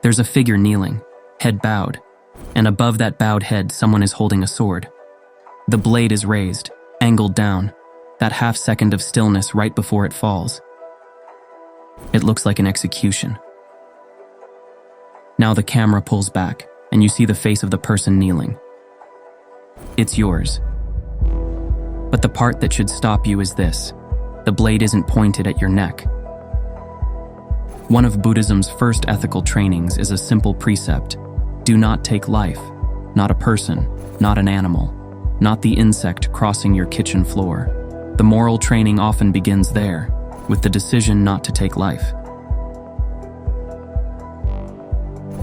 There's a figure kneeling, head bowed, and above that bowed head someone is holding a sword. The blade is raised, angled down, that half second of stillness right before it falls. It looks like an execution. Now the camera pulls back, and you see the face of the person kneeling. It's yours. But the part that should stop you is this: the blade isn't pointed at your neck. One of Buddhism's first ethical trainings is a simple precept: do not take life, not a person, not an animal, not the insect crossing your kitchen floor. The moral training often begins there, with the decision not to take life.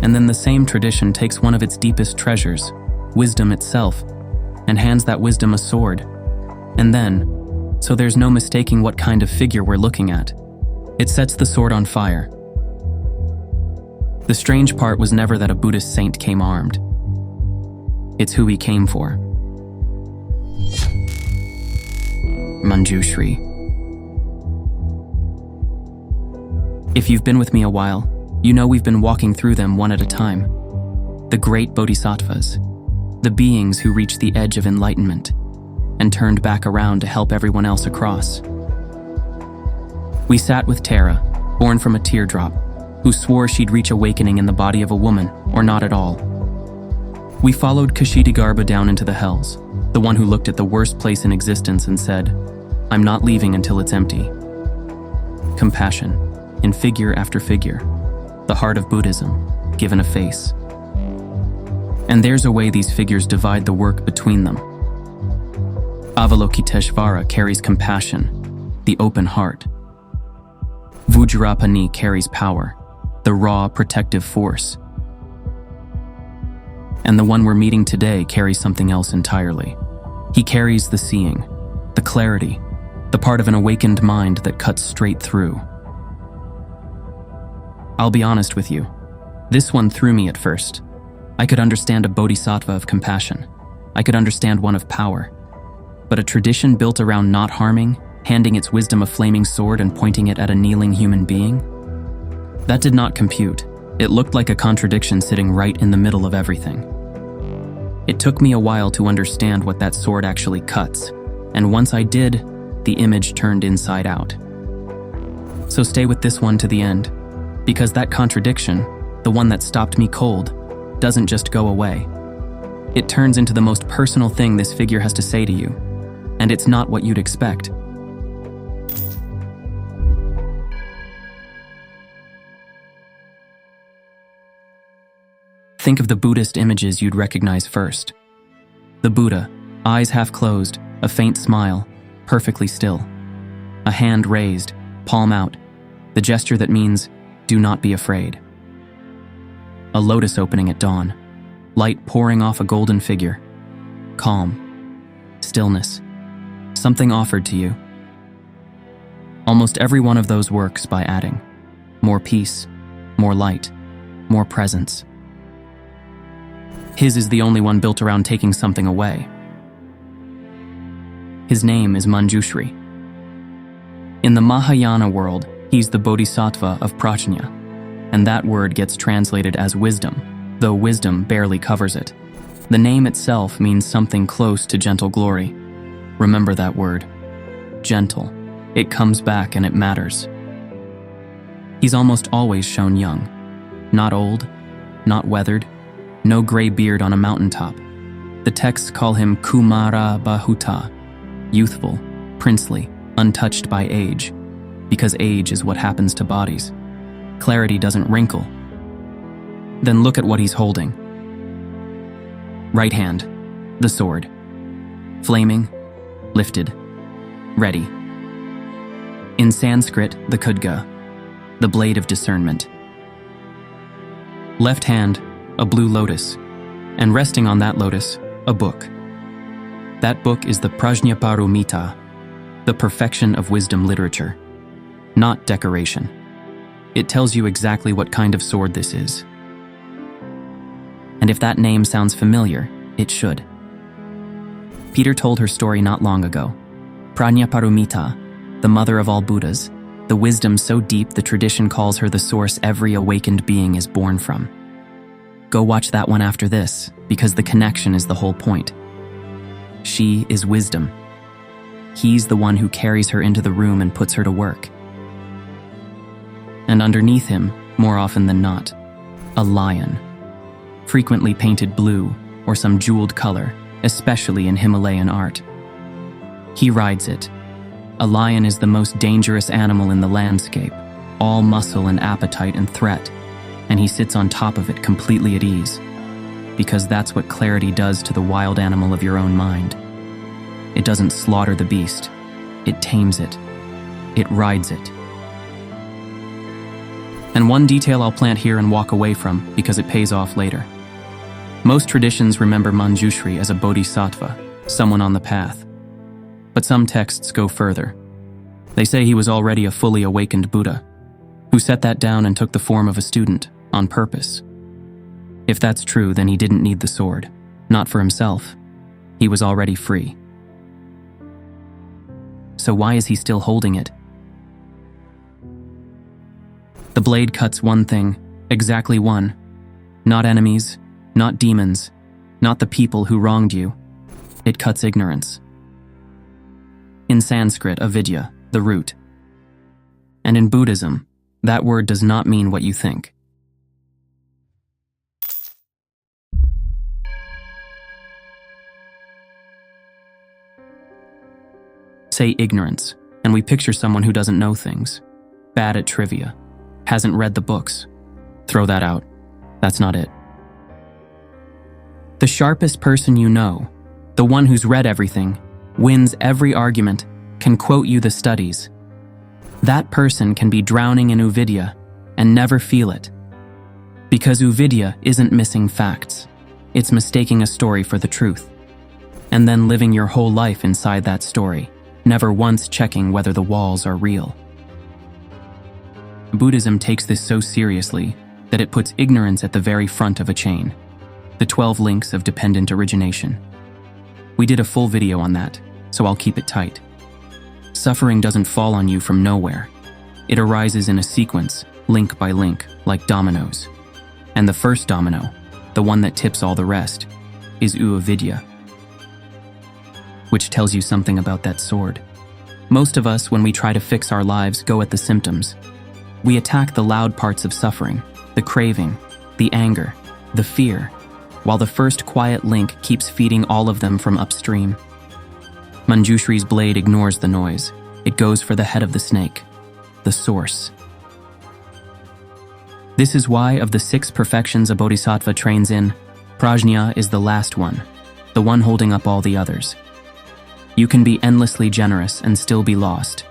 And then the same tradition takes one of its deepest treasures, wisdom itself, and hands that wisdom a sword. And then, so there's no mistaking what kind of figure we're looking at, it sets the sword on fire. The strange part was never that a Buddhist saint came armed. It's who he came for. Manjushri. If you've been with me a while, you know we've been walking through them one at a time. The great Bodhisattvas, the beings who reached the edge of enlightenment and turned back around to help everyone else across. We sat with Tara, born from a teardrop, who swore she'd reach awakening in the body of a woman, or not at all. We followed Kshitigarbha down into the hells, the one who looked at the worst place in existence and said, "I'm not leaving until it's empty." Compassion, in figure after figure, the heart of Buddhism, given a face. And there's a way these figures divide the work between them. Avalokiteshvara carries compassion, the open heart. Vajrapani carries power, the raw, protective force. And the one we're meeting today carries something else entirely. He carries the seeing, the clarity, the part of an awakened mind that cuts straight through. I'll be honest with you, this one threw me at first. I could understand a bodhisattva of compassion. I could understand one of power. But a tradition built around not harming, handing its wisdom a flaming sword and pointing it at a kneeling human being? That did not compute. It looked like a contradiction sitting right in the middle of everything. It took me a while to understand what that sword actually cuts, and once I did, the image turned inside out. So stay with this one to the end, because that contradiction, the one that stopped me cold, doesn't just go away. It turns into the most personal thing this figure has to say to you, and it's not what you'd expect. Think of the Buddhist images you'd recognize first. The Buddha, eyes half closed, a faint smile, perfectly still. A hand raised, palm out, the gesture that means, do not be afraid. A lotus opening at dawn, light pouring off a golden figure. Calm, stillness, something offered to you. Almost every one of those works by adding more peace, more light, more presence. His is the only one built around taking something away. His name is Manjushri. In the Mahayana world, he's the Bodhisattva of prajñā, and that word gets translated as wisdom, though wisdom barely covers it. The name itself means something close to gentle glory. Remember that word, gentle. It comes back and it matters. He's almost always shown young, not old, not weathered, no gray beard on a mountaintop. The texts call him Kumara Bahuta, youthful, princely, untouched by age, because age is what happens to bodies. Clarity doesn't wrinkle. Then look at what he's holding. Right hand, the sword. Flaming, lifted, ready. In Sanskrit, the khudga, the blade of discernment. Left hand, a blue lotus, and resting on that lotus, a book. That book is the Prajnaparamita, the perfection of wisdom literature, not decoration. It tells you exactly what kind of sword this is. And if that name sounds familiar, it should. Peter told her story not long ago. Prajnaparamita, the mother of all Buddhas, The wisdom so deep the tradition calls her the source every awakened being is born from. Go watch that one after this, because the connection is the whole point. She is wisdom. He's the one who carries her into the room and puts her to work. And underneath him, more often than not, a lion, frequently painted blue or some jeweled color, especially in Himalayan art. He rides it. A lion is the most dangerous animal in the landscape, all muscle and appetite and threat, and he sits on top of it completely at ease, because that's what clarity does to the wild animal of your own mind. It doesn't slaughter the beast, it tames it, it rides it. And one detail I'll plant here and walk away from because it pays off later. Most traditions remember Manjushri as a bodhisattva, someone on the path. But some texts go further. They say he was already a fully awakened Buddha, who set that down and took the form of a student, on purpose. If that's true, then he didn't need the sword. Not for himself. He was already free. So why is he still holding it? The blade cuts one thing, exactly one. Not enemies, not demons, not the people who wronged you. It cuts ignorance. In Sanskrit, avidya, the root. And in Buddhism, that word does not mean what you think. Say ignorance, and we picture someone who doesn't know things, bad at trivia, hasn't read the books. Throw that out. That's not it. The sharpest person you know, the one who's read everything, wins every argument, can quote you the studies. That person can be drowning in uvidya and never feel it. Because uvidya isn't missing facts. It's mistaking a story for the truth. And then living your whole life inside that story, never once checking whether the walls are real. Buddhism takes this so seriously that it puts ignorance at the very front of a chain, the 12 links of dependent origination. We did a full video on that, so I'll keep it tight. Suffering doesn't fall on you from nowhere. It arises in a sequence, link by link, like dominoes. And the first domino, the one that tips all the rest, is avidya, which tells you something about that sword. Most of us, when we try to fix our lives, go at the symptoms. We attack the loud parts of suffering, the craving, the anger, the fear, while the first quiet link keeps feeding all of them from upstream. Manjushri's blade ignores the noise. It goes for the head of the snake, the source. This is why, of the 6 perfections a bodhisattva trains in, prajñā is the last one, the one holding up all the others. You can be endlessly generous and still be lost.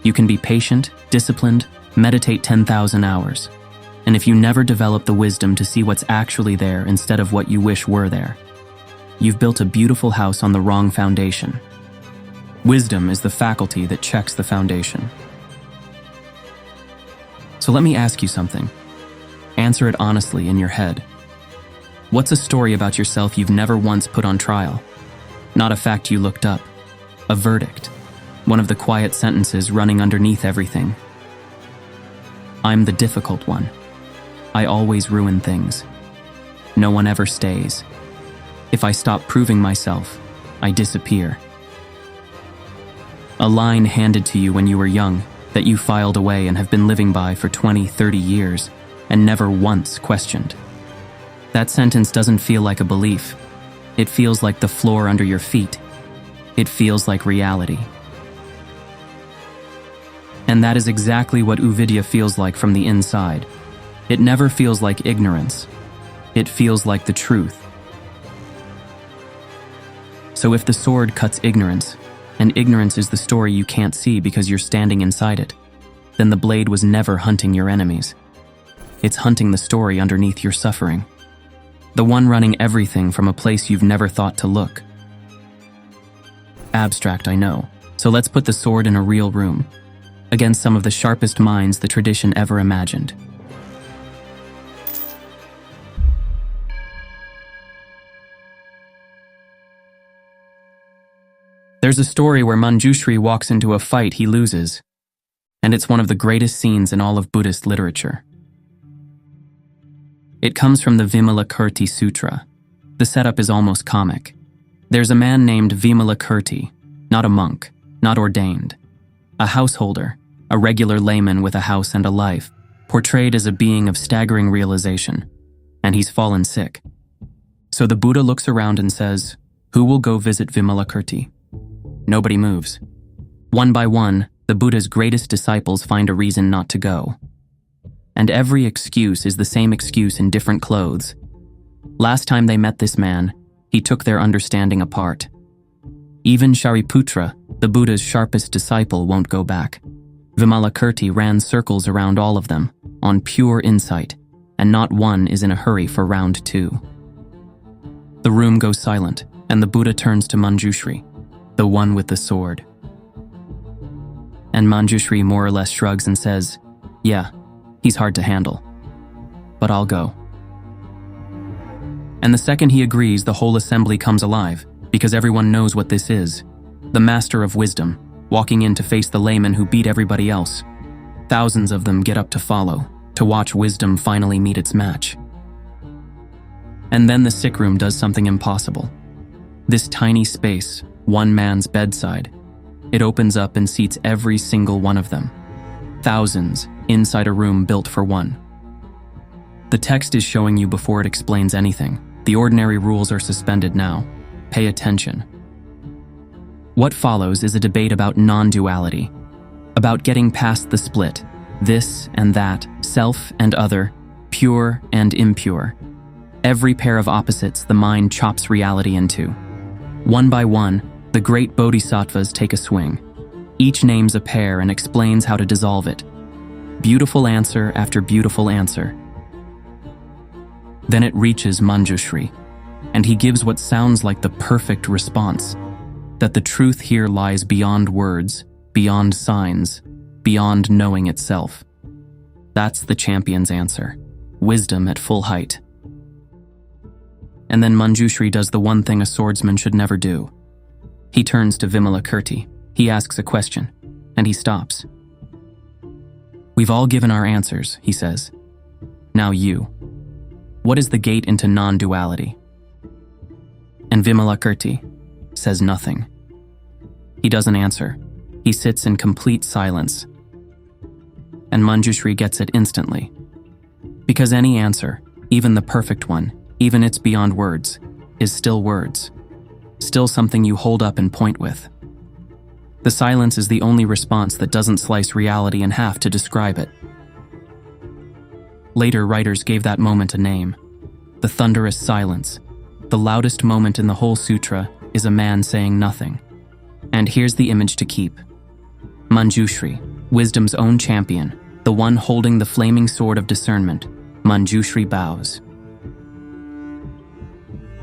You can be patient, disciplined, meditate 10,000 hours. And if you never develop the wisdom to see what's actually there instead of what you wish were there, you've built a beautiful house on the wrong foundation. Wisdom is the faculty that checks the foundation. So let me ask you something. Answer it honestly in your head. What's a story about yourself you've never once put on trial? Not a fact you looked up. A verdict. One of the quiet sentences running underneath everything. I'm the difficult one. I always ruin things. No one ever stays. If I stop proving myself, I disappear. A line handed to you when you were young that you filed away and have been living by for 20, 30 years and never once questioned. That sentence doesn't feel like a belief. It feels like the floor under your feet. It feels like reality. And that is exactly what avidya feels like from the inside. It never feels like ignorance. It feels like the truth. So if the sword cuts ignorance, and ignorance is the story you can't see because you're standing inside it, then the blade was never hunting your enemies. It's hunting the story underneath your suffering. The one running everything from a place you've never thought to look. Abstract, I know. So let's put the sword in a real room, against some of the sharpest minds the tradition ever imagined. There's a story where Manjushri walks into a fight he loses. and it's one of the greatest scenes in all of Buddhist literature. It comes from the Vimalakīrti Sūtra. The setup is almost comic. There's a man named Vimalakirti, not a monk, not ordained, a householder, a regular layman with a house and a life, portrayed as a being of staggering realization, and he's fallen sick. So the Buddha looks around and says, "Who will go visit Vimalakirti?" Nobody moves. One by one, the Buddha's greatest disciples find a reason not to go. And every excuse is the same excuse in different clothes. Last time they met this man, he took their understanding apart. Even Shariputra, the Buddha's sharpest disciple, won't go back. Vimalakirti ran circles around all of them, on pure insight, and not one is in a hurry for round 2. The room goes silent, and the Buddha turns to Manjushri, the one with the sword. And Manjushri more or less shrugs and says, "Yeah, he's hard to handle, but I'll go." And the second he agrees, the whole assembly comes alive, because everyone knows what this is. The master of wisdom, walking in to face the layman who beat everybody else. Thousands of them get up to follow, to watch wisdom finally meet its match. And then the sick room does something impossible. This tiny space, one man's bedside, it opens up and seats every single one of them. Thousands, inside a room built for one. The text is showing you before it explains anything. The ordinary rules are suspended now. Pay attention. What follows is a debate about non-duality, about getting past the split, this and that, self and other, pure and impure. Every pair of opposites the mind chops reality into. One by one, the great Bodhisattvas take a swing. Each names a pair and explains how to dissolve it. Beautiful answer after beautiful answer. Then it reaches Manjushri, and he gives what sounds like the perfect response, that the truth here lies beyond words, beyond signs, beyond knowing itself. That's the champion's answer, wisdom at full height. And then Manjushri does the one thing a swordsman should never do. He turns to Vimalakirti, he asks a question, and he stops. "We've all given our answers," he says. "Now you. What is the gate into non-duality?" And Vimalakirti says nothing. He doesn't answer. He sits in complete silence. And Manjushri gets it instantly. Because any answer, even the perfect one, even it's beyond words, is still words. Still something you hold up and point with. The silence is the only response that doesn't slice reality in half to describe it. Later writers gave that moment a name. The thunderous silence. The loudest moment in the whole sutra is a man saying nothing. And here's the image to keep. Manjushri, wisdom's own champion, the one holding the flaming sword of discernment. Manjushri bows.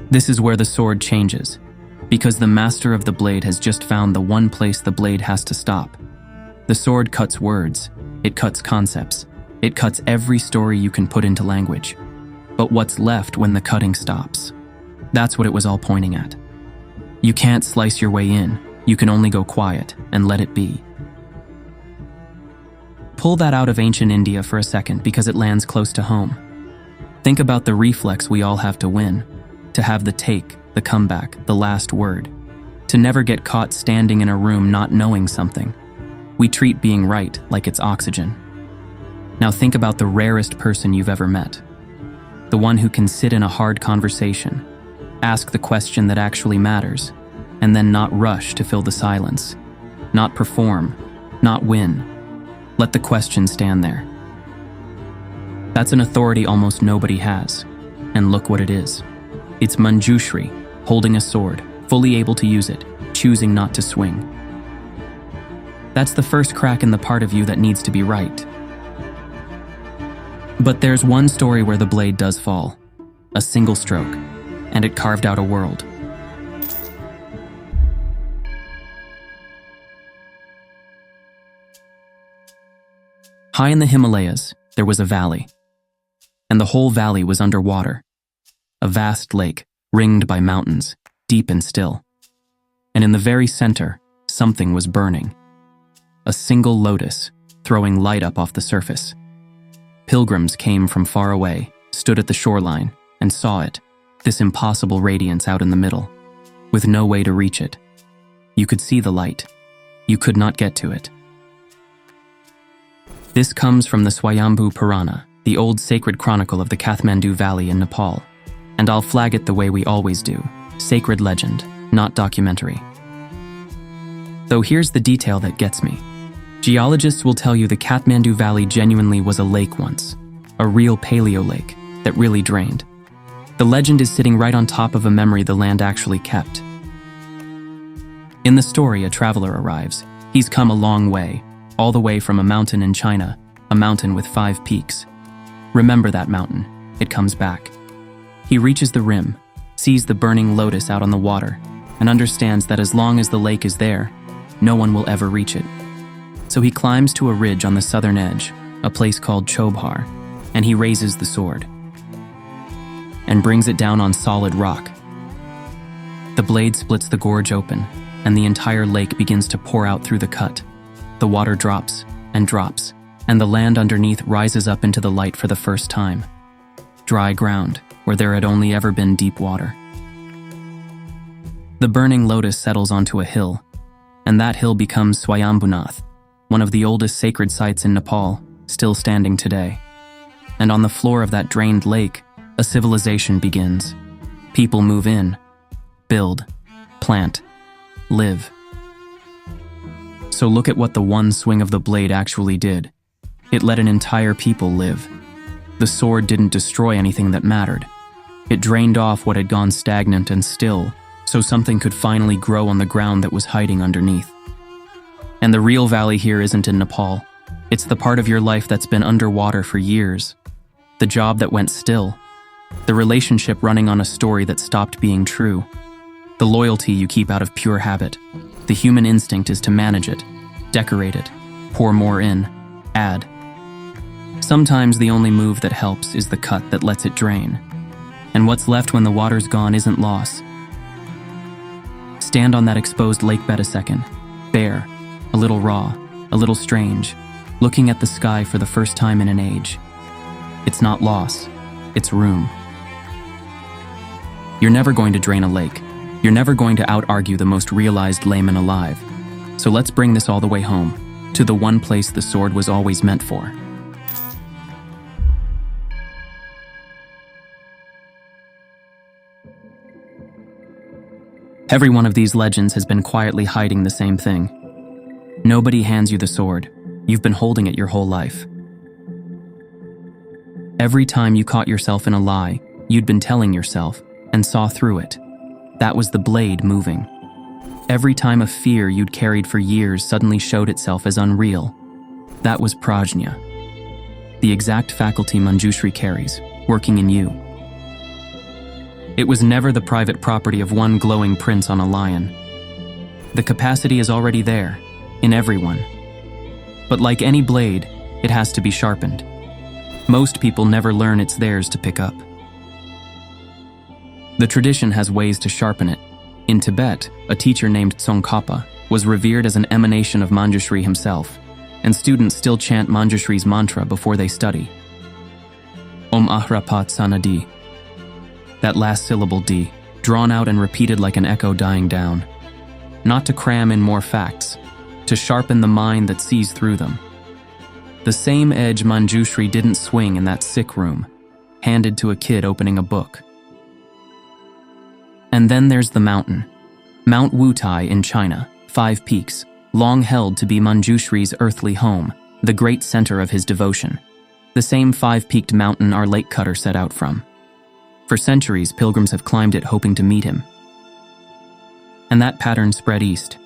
This is where the sword changes, because the master of the blade has just found the one place the blade has to stop. The sword cuts words, it cuts concepts, it cuts every story you can put into language. But what's left when the cutting stops? That's what it was all pointing at. You can't slice your way in, you can only go quiet and let it be. Pull that out of ancient India for a second because it lands close to home. Think about the reflex we all have to win, to have the take, the comeback, the last word, to never get caught standing in a room not knowing something. We treat being right like it's oxygen. Now think about the rarest person you've ever met. The one who can sit in a hard conversation, ask the question that actually matters, and then not rush to fill the silence, not perform, not win. Let the question stand there. That's an authority almost nobody has, and look what it is. It's Manjushri, holding a sword, fully able to use it, choosing not to swing. That's the first crack in the part of you that needs to be right. But there's one story where the blade does fall, a single stroke, and it carved out a world. High in the Himalayas, there was a valley, and the whole valley was underwater. A vast lake, ringed by mountains, deep and still. And in the very center, something was burning. A single lotus, throwing light up off the surface. Pilgrims came from far away, stood at the shoreline, and saw it, this impossible radiance out in the middle, with no way to reach it. You could see the light. You could not get to it. This comes from the Swayambhu Purana, the old sacred chronicle of the Kathmandu Valley in Nepal. And I'll flag it the way we always do, sacred legend, not documentary. Though here's the detail that gets me. Geologists will tell you the Kathmandu Valley genuinely was a lake once, a real paleo lake that really drained. The legend is sitting right on top of a memory the land actually kept. In the story, a traveler arrives. He's come a long way, all the way from a mountain in China, a mountain with 5 peaks. Remember that mountain, it comes back. He reaches the rim, sees the burning lotus out on the water, and understands that as long as the lake is there, no one will ever reach it. So he climbs to a ridge on the southern edge, a place called Chobhar, and he raises the sword and brings it down on solid rock. The blade splits the gorge open, and the entire lake begins to pour out through the cut. The water drops, and the land underneath rises up into the light for the first time. Dry ground, where there had only ever been deep water. The burning lotus settles onto a hill, and that hill becomes Swayambhunath, one of the oldest sacred sites in Nepal, still standing today. And on the floor of that drained lake, a civilization begins. People move in, build, plant, live. So look at what the one swing of the blade actually did. It let an entire people live. The sword didn't destroy anything that mattered. It drained off what had gone stagnant and still, so something could finally grow on the ground that was hiding underneath. And the real valley here isn't in Nepal. It's the part of your life that's been underwater for years. The job that went still. The relationship running on a story that stopped being true. The loyalty you keep out of pure habit. The human instinct is to manage it, decorate it, pour more in, add. Sometimes the only move that helps is the cut that lets it drain. And what's left when the water's gone isn't loss. Stand on that exposed lake bed a second, bare, a little raw, a little strange, looking at the sky for the first time in an age. It's not loss, it's room. You're never going to drain a lake. You're never going to out-argue the most realized layman alive. So let's bring this all the way home, to the one place the sword was always meant for. Every one of these legends has been quietly hiding the same thing. Nobody hands you the sword. You've been holding it your whole life. Every time you caught yourself in a lie, you'd been telling yourself, and saw through it. That was the blade moving. Every time a fear you'd carried for years suddenly showed itself as unreal. That was prajñā, the exact faculty Manjushri carries, working in you. It was never the private property of one glowing prince on a lion. The capacity is already there, in everyone. But like any blade, it has to be sharpened. Most people never learn it's theirs to pick up. The tradition has ways to sharpen it. In Tibet, a teacher named Tsongkhapa was revered as an emanation of Manjushri himself, and students still chant Manjushri's mantra before they study. Om Ahrapat Sanadi. That last syllable D, drawn out and repeated like an echo dying down. Not to cram in more facts, to sharpen the mind that sees through them. The same edge Manjushri didn't swing in that sick room, handed to a kid opening a book. And then there's the mountain. Mount Wutai in China, 5 peaks, long held to be Manjushri's earthly home, the great center of his devotion. The same 5-peaked mountain our lake cutter set out from. For centuries, pilgrims have climbed it hoping to meet him. And that pattern spread east.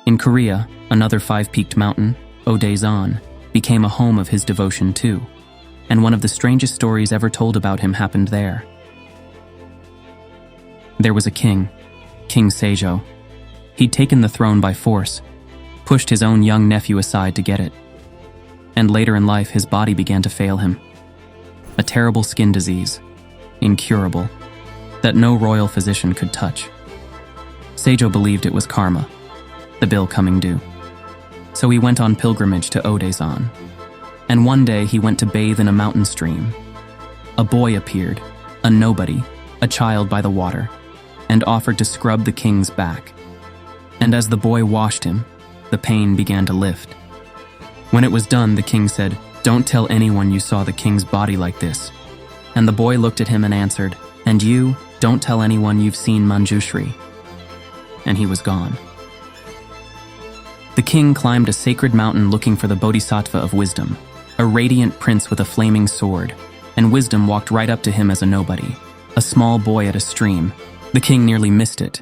In Korea, another 5-peaked mountain, Odaesan, became a home of his devotion too. And one of the strangest stories ever told about him happened there. There was a king, King Seijo. He'd taken the throne by force, pushed his own young nephew aside to get it. And later in life, his body began to fail him. A terrible skin disease, incurable, that no royal physician could touch. Seijo believed it was karma, the bill coming due. So he went on pilgrimage to Odaizan. And one day he went to bathe in a mountain stream. A boy appeared, a nobody, a child by the water, and offered to scrub the king's back. And as the boy washed him, the pain began to lift. When it was done, the king said, "Don't tell anyone you saw the king's body like this." And the boy looked at him and answered, "And you, don't tell anyone you've seen Manjushri." And he was gone. The king climbed a sacred mountain looking for the Bodhisattva of wisdom, a radiant prince with a flaming sword, and wisdom walked right up to him as a nobody, a small boy at a stream. The king nearly missed it.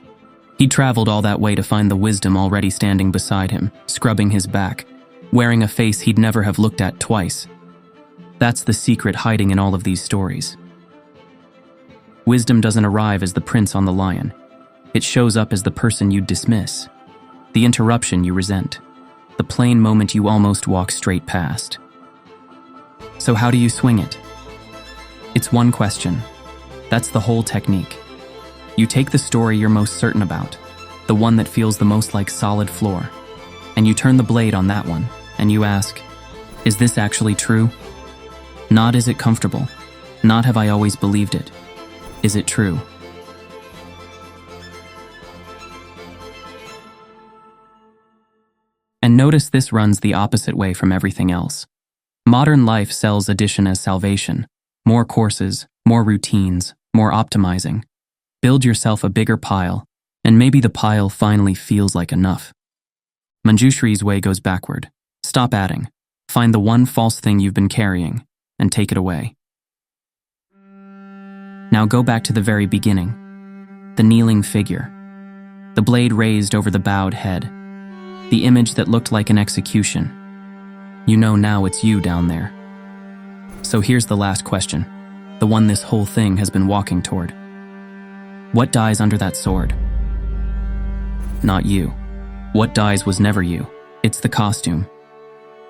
He traveled all that way to find the wisdom already standing beside him, scrubbing his back, wearing a face he'd never have looked at twice. That's the secret hiding in all of these stories. Wisdom doesn't arrive as the prince on the lion. It shows up as the person you dismiss, the interruption you resent, the plain moment you almost walk straight past. So how do you swing it? It's one question. That's the whole technique. You take the story you're most certain about, the one that feels the most like solid floor, and you turn the blade on that one, and you ask, is this actually true? Not is it comfortable, not have I always believed it. Is it true? And notice this runs the opposite way from everything else. Modern life sells addition as salvation. More courses, more routines, more optimizing. Build yourself a bigger pile, and maybe the pile finally feels like enough. Manjushri's way goes backward. Stop adding. Find the one false thing you've been carrying, and take it away. Now go back to the very beginning. The kneeling figure. The blade raised over the bowed head. The image that looked like an execution. You know now it's you down there. So here's the last question, the one this whole thing has been walking toward. What dies under that sword? Not you. What dies was never you. It's the costume.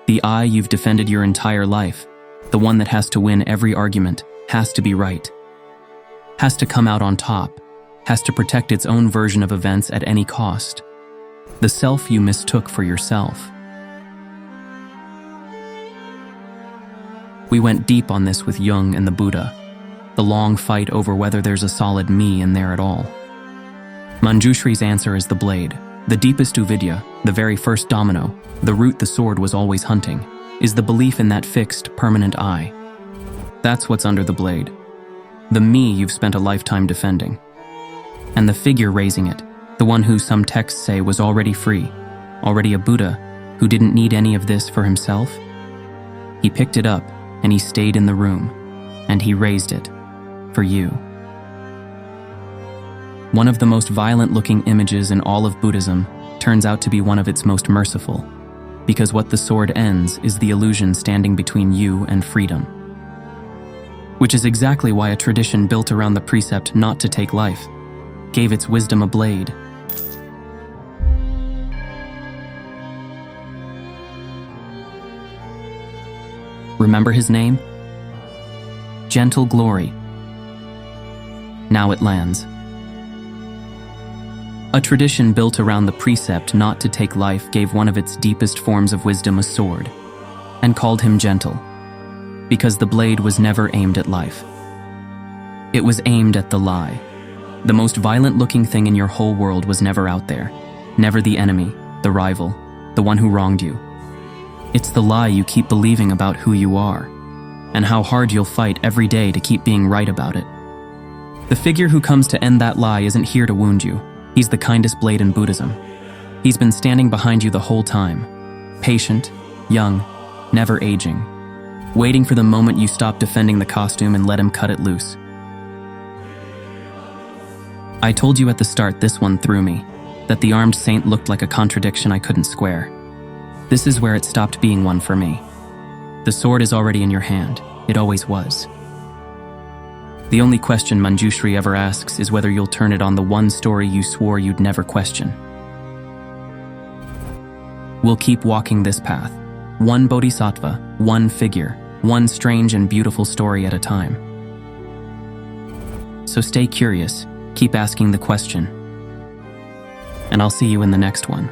The I you've defended your entire life, the one that has to win every argument, has to be right, has to come out on top, has to protect its own version of events at any cost. The self you mistook for yourself. We went deep on this with Jung and the Buddha, the long fight over whether there's a solid me in there at all. Manjushri's answer is the blade, the deepest uvidya, the very first domino, the root the sword was always hunting, is the belief in that fixed, permanent I. That's what's under the blade. The me you've spent a lifetime defending. And the figure raising it, the one who some texts say was already free, already a Buddha, who didn't need any of this for himself. He picked it up, and he stayed in the room, and he raised it, for you. One of the most violent-looking images in all of Buddhism turns out to be one of its most merciful, because what the sword ends is the illusion standing between you and freedom. Which is exactly why a tradition built around the precept not to take life gave its wisdom a blade. Remember his name? Gentle Glory. Now it lands. A tradition built around the precept not to take life gave one of its deepest forms of wisdom a sword, and called him gentle, because the blade was never aimed at life. It was aimed at the lie. The most violent-looking thing in your whole world was never out there, never the enemy, the rival, the one who wronged you. It's the lie you keep believing about who you are, and how hard you'll fight every day to keep being right about it. The figure who comes to end that lie isn't here to wound you. He's the kindest blade in Buddhism. He's been standing behind you the whole time, patient, young, never aging, waiting for the moment you stop defending the costume and let him cut it loose. I told you at the start this one threw me, that the armed saint looked like a contradiction I couldn't square. This is where it stopped being one for me. The sword is already in your hand. It always was. The only question Manjushri ever asks is whether you'll turn it on the one story you swore you'd never question. We'll keep walking this path, one bodhisattva, one figure, one strange and beautiful story at a time. So stay curious, keep asking the question, and I'll see you in the next one.